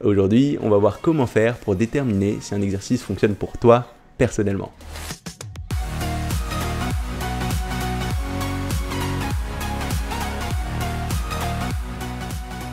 Aujourd'hui, on va voir comment faire pour déterminer si un exercice fonctionne pour toi personnellement.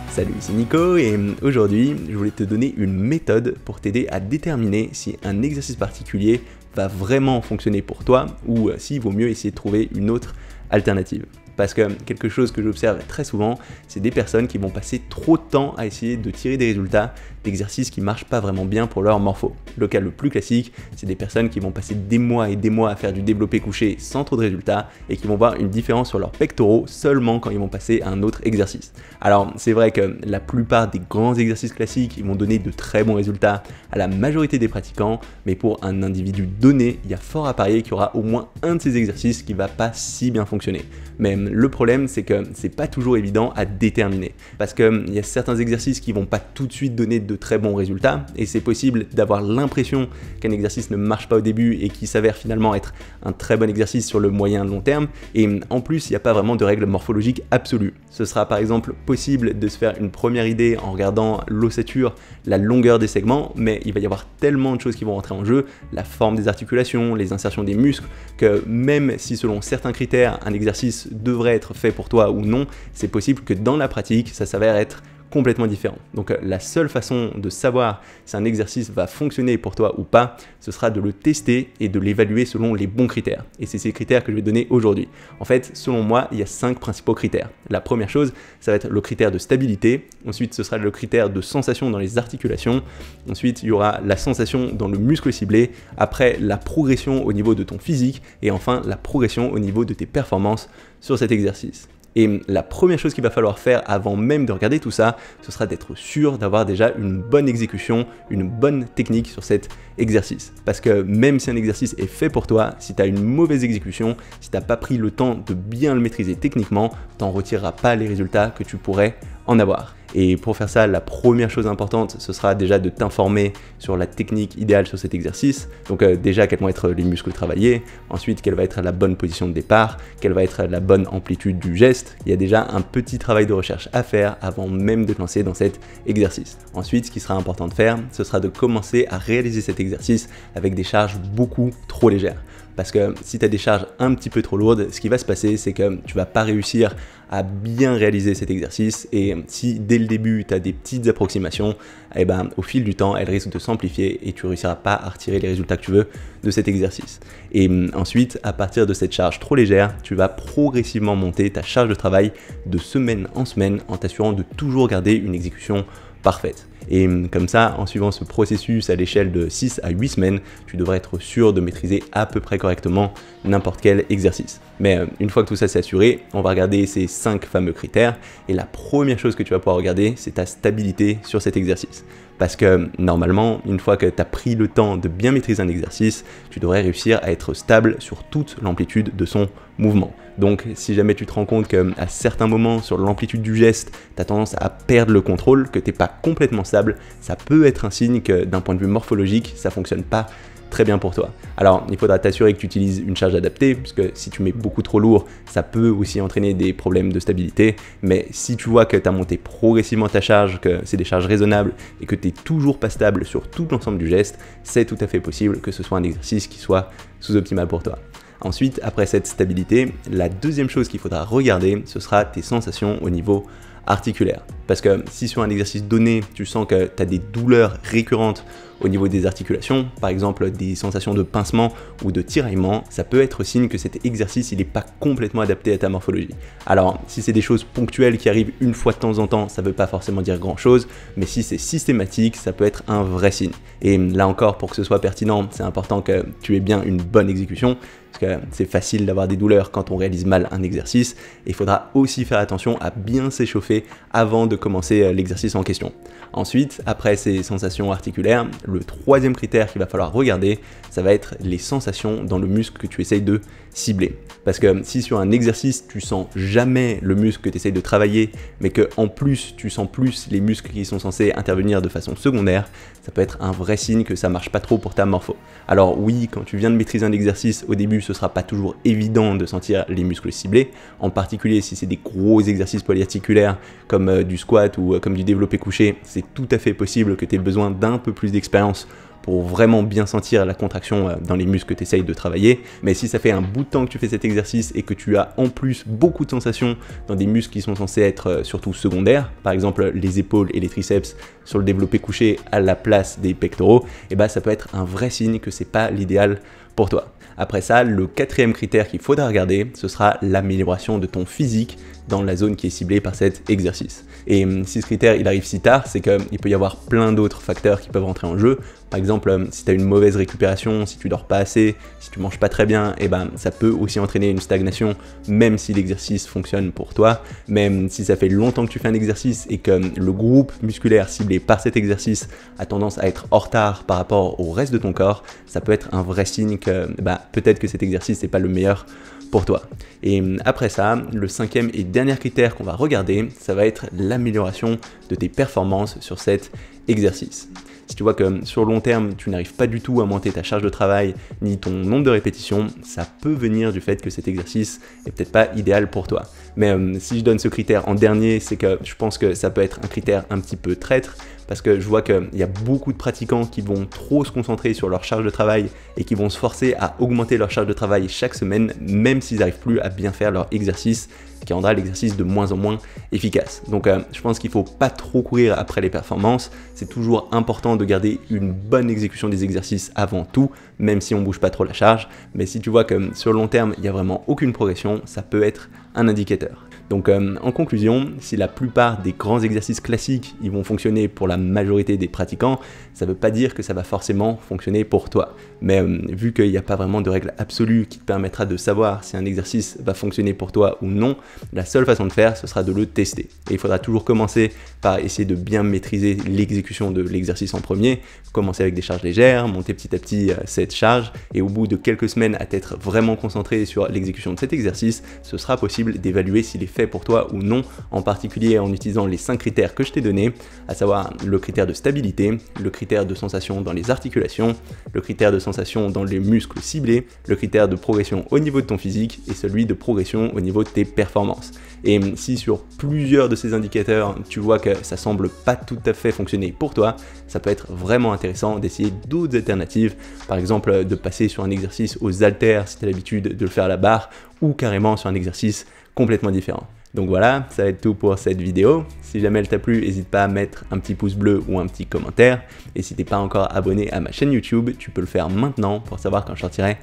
Salut, c'est Nico et aujourd'hui, je voulais te donner une méthode pour t'aider à déterminer si un exercice particulier va vraiment fonctionner pour toi ou s'il vaut mieux essayer de trouver une autre alternative. Parce que quelque chose que j'observe très souvent, c'est des personnes qui vont passer trop de temps à essayer de tirer des résultats d'exercices qui ne marchent pas vraiment bien pour leur morpho. Le cas le plus classique, c'est des personnes qui vont passer des mois et des mois à faire du développé couché sans trop de résultats et qui vont voir une différence sur leurs pectoraux seulement quand ils vont passer à un autre exercice. Alors c'est vrai que la plupart des grands exercices classiques ils vont donner de très bons résultats à la majorité des pratiquants, mais pour un individu donné, il y a fort à parier qu'il y aura au moins un de ces exercices qui ne va pas si bien fonctionner. Mais le problème, c'est que c'est pas toujours évident à déterminer. Parce qu'il y a certains exercices qui vont pas tout de suite donner de très bons résultats, et c'est possible d'avoir l'impression qu'un exercice ne marche pas au début et qui s'avère finalement être un très bon exercice sur le moyen long terme, et en plus, il n'y a pas vraiment de règle morphologique absolue. Ce sera par exemple possible de se faire une première idée en regardant l'ossature, la longueur des segments, mais il va y avoir tellement de choses qui vont rentrer en jeu, la forme des articulations, les insertions des muscles, que même si selon certains critères, un exercice devrait être fait pour toi ou non, c'est possible que dans la pratique, ça s'avère être complètement différent. Donc la seule façon de savoir si un exercice va fonctionner pour toi ou pas, ce sera de le tester et de l'évaluer selon les bons critères. Et c'est ces critères que je vais donner aujourd'hui. En fait, selon moi, il y a 5 principaux critères. La première chose, ça va être le critère de stabilité. Ensuite, ce sera le critère de sensation dans les articulations. Ensuite, il y aura la sensation dans le muscle ciblé. Après, la progression au niveau de ton physique. Et enfin, la progression au niveau de tes performances sur cet exercice. Et la première chose qu'il va falloir faire avant même de regarder tout ça, ce sera d'être sûr d'avoir déjà une bonne exécution, une bonne technique sur cet exercice. Parce que même si un exercice est fait pour toi, si tu as une mauvaise exécution, si tu n'as pas pris le temps de bien le maîtriser techniquement, tu n'en retireras pas les résultats que tu pourrais en avoir. Et pour faire ça, la première chose importante, ce sera déjà de t'informer sur la technique idéale sur cet exercice. Donc déjà, quels vont être les muscles travaillés. Ensuite, quelle va être la bonne position de départ. Quelle va être la bonne amplitude du geste. Il y a déjà un petit travail de recherche à faire avant même de te lancer dans cet exercice. Ensuite, ce qui sera important de faire, ce sera de commencer à réaliser cet exercice avec des charges beaucoup trop légères. Parce que si tu as des charges un petit peu trop lourdes, ce qui va se passer, c'est que tu vas pas réussir à bien réaliser cet exercice. Et si dès le début, tu as des petites approximations, eh ben, au fil du temps, elles risquent de s'amplifier et tu ne réussiras pas à retirer les résultats que tu veux de cet exercice. Et ensuite, à partir de cette charge trop légère, tu vas progressivement monter ta charge de travail de semaine en semaine en t'assurant de toujours garder une exécution parfaite. Et comme ça, en suivant ce processus à l'échelle de 6 à 8 semaines, tu devrais être sûr de maîtriser à peu près correctement n'importe quel exercice. Mais une fois que tout ça c'est assuré, on va regarder ces 5 fameux critères. Et la première chose que tu vas pouvoir regarder, c'est ta stabilité sur cet exercice. Parce que normalement, une fois que tu as pris le temps de bien maîtriser un exercice, tu devrais réussir à être stable sur toute l'amplitude de son mouvement. Donc si jamais tu te rends compte qu'à certains moments sur l'amplitude du geste, tu as tendance à perdre le contrôle, que tu n'es pas complètement stable, ça peut être un signe que d'un point de vue morphologique, ça ne fonctionne pas très bien pour toi. Alors, il faudra t'assurer que tu utilises une charge adaptée, parce que si tu mets beaucoup trop lourd, ça peut aussi entraîner des problèmes de stabilité. Mais si tu vois que tu as monté progressivement ta charge, que c'est des charges raisonnables et que tu n'es toujours pas stable sur tout l'ensemble du geste, c'est tout à fait possible que ce soit un exercice qui soit sous-optimal pour toi. Ensuite, après cette stabilité, la deuxième chose qu'il faudra regarder, ce sera tes sensations au niveau articulaire. Parce que si sur un exercice donné, tu sens que tu as des douleurs récurrentes au niveau des articulations, par exemple des sensations de pincement ou de tiraillement, ça peut être signe que cet exercice il n'est pas complètement adapté à ta morphologie. Alors si c'est des choses ponctuelles qui arrivent une fois de temps en temps, ça ne veut pas forcément dire grand chose, mais si c'est systématique, ça peut être un vrai signe. Et là encore, pour que ce soit pertinent, c'est important que tu aies bien une bonne exécution, parce que c'est facile d'avoir des douleurs quand on réalise mal un exercice, et il faudra aussi faire attention à bien s'échauffer avant de commencer l'exercice en question. Ensuite, après ces sensations articulaires, le troisième critère qu'il va falloir regarder, ça va être les sensations dans le muscle que tu essayes de cibler. Parce que si sur un exercice, tu sens jamais le muscle que tu essayes de travailler, mais que en plus, tu sens plus les muscles qui sont censés intervenir de façon secondaire, ça peut être un vrai signe que ça marche pas trop pour ta morpho. Alors oui, quand tu viens de maîtriser un exercice, au début, ce sera pas toujours évident de sentir les muscles ciblés, en particulier si c'est des gros exercices polyarticulaires comme du squat squat ou comme du développé couché, c'est tout à fait possible que tu aies besoin d'un peu plus d'expérience pour vraiment bien sentir la contraction dans les muscles que tu essayes de travailler. Mais si ça fait un bout de temps que tu fais cet exercice et que tu as en plus beaucoup de sensations dans des muscles qui sont censés être surtout secondaires, par exemple les épaules et les triceps sur le développé couché à la place des pectoraux, et bah ça peut être un vrai signe que c'est pas l'idéal pour toi. Après ça, le quatrième critère qu'il faudra regarder, ce sera l'amélioration de ton physique dans la zone qui est ciblée par cet exercice. Et si ce critère il arrive si tard, c'est qu'il peut y avoir plein d'autres facteurs qui peuvent rentrer en jeu. Par exemple, si tu as une mauvaise récupération, si tu dors pas assez, si tu manges pas très bien, et ben ça peut aussi entraîner une stagnation, même si l'exercice fonctionne pour toi. Même si ça fait longtemps que tu fais un exercice et que le groupe musculaire ciblé par cet exercice a tendance à être en retard par rapport au reste de ton corps, ça peut être un vrai signe que peut-être que cet exercice n'est pas le meilleur pour toi. Et après ça, le cinquième et dernier critère qu'on va regarder, ça va être l'amélioration de tes performances sur cet exercice. Si tu vois que sur le long terme, tu n'arrives pas du tout à monter ta charge de travail ni ton nombre de répétitions, ça peut venir du fait que cet exercice est peut-être pas idéal pour toi. Mais si je donne ce critère en dernier, c'est que je pense que ça peut être un critère un petit peu traître, parce que je vois qu'il y a beaucoup de pratiquants qui vont trop se concentrer sur leur charge de travail et qui vont se forcer à augmenter leur charge de travail chaque semaine, même s'ils n'arrivent plus à bien faire leur exercice, qui rendra l'exercice de moins en moins efficace. Donc je pense qu'il ne faut pas trop courir après les performances, c'est toujours important de garder une bonne exécution des exercices avant tout, même si on ne bouge pas trop la charge, mais si tu vois que sur le long terme, il n'y a vraiment aucune progression, ça peut être un indicateur. Donc en conclusion, si la plupart des grands exercices classiques ils vont fonctionner pour la majorité des pratiquants, ça ne veut pas dire que ça va forcément fonctionner pour toi. Mais vu qu'il n'y a pas vraiment de règle absolue qui te permettra de savoir si un exercice va fonctionner pour toi ou non, la seule façon de faire, ce sera de le tester. Et il faudra toujours commencer par essayer de bien maîtriser l'exécution de l'exercice en premier, commencer avec des charges légères, monter petit à petit cette charge, et au bout de quelques semaines à t'être vraiment concentré sur l'exécution de cet exercice, ce sera possible d'évaluer s'il est fait pour toi ou non, en particulier en utilisant les 5 critères que je t'ai donnés, à savoir le critère de stabilité, le critère de sensation dans les articulations, le critère de sensation dans les muscles ciblés, le critère de progression au niveau de ton physique et celui de progression au niveau de tes performances. Et si sur plusieurs de ces indicateurs, tu vois que ça semble pas tout à fait fonctionner pour toi, ça peut être vraiment intéressant d'essayer d'autres alternatives, par exemple de passer sur un exercice aux haltères si tu as l'habitude de le faire à la barre, ou carrément sur un exercice complètement différent. Donc voilà, ça va être tout pour cette vidéo. Si jamais elle t'a plu, n'hésite pas à mettre un petit pouce bleu ou un petit commentaire. Et si t'es pas encore abonné à ma chaîne YouTube, tu peux le faire maintenant pour savoir quand je sortirai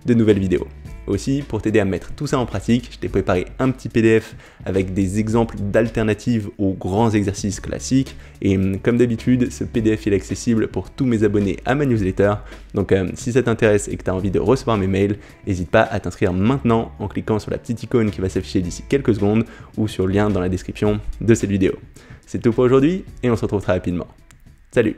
de nouvelles vidéos. Aussi, pour t'aider à mettre tout ça en pratique, je t'ai préparé un petit PDF avec des exemples d'alternatives aux grands exercices classiques. Et comme d'habitude, ce PDF est accessible pour tous mes abonnés à ma newsletter. Donc si ça t'intéresse et que tu as envie de recevoir mes mails, n'hésite pas à t'inscrire maintenant en cliquant sur la petite icône qui va s'afficher d'ici quelques secondes ou sur le lien dans la description de cette vidéo. C'est tout pour aujourd'hui et on se retrouve très rapidement. Salut!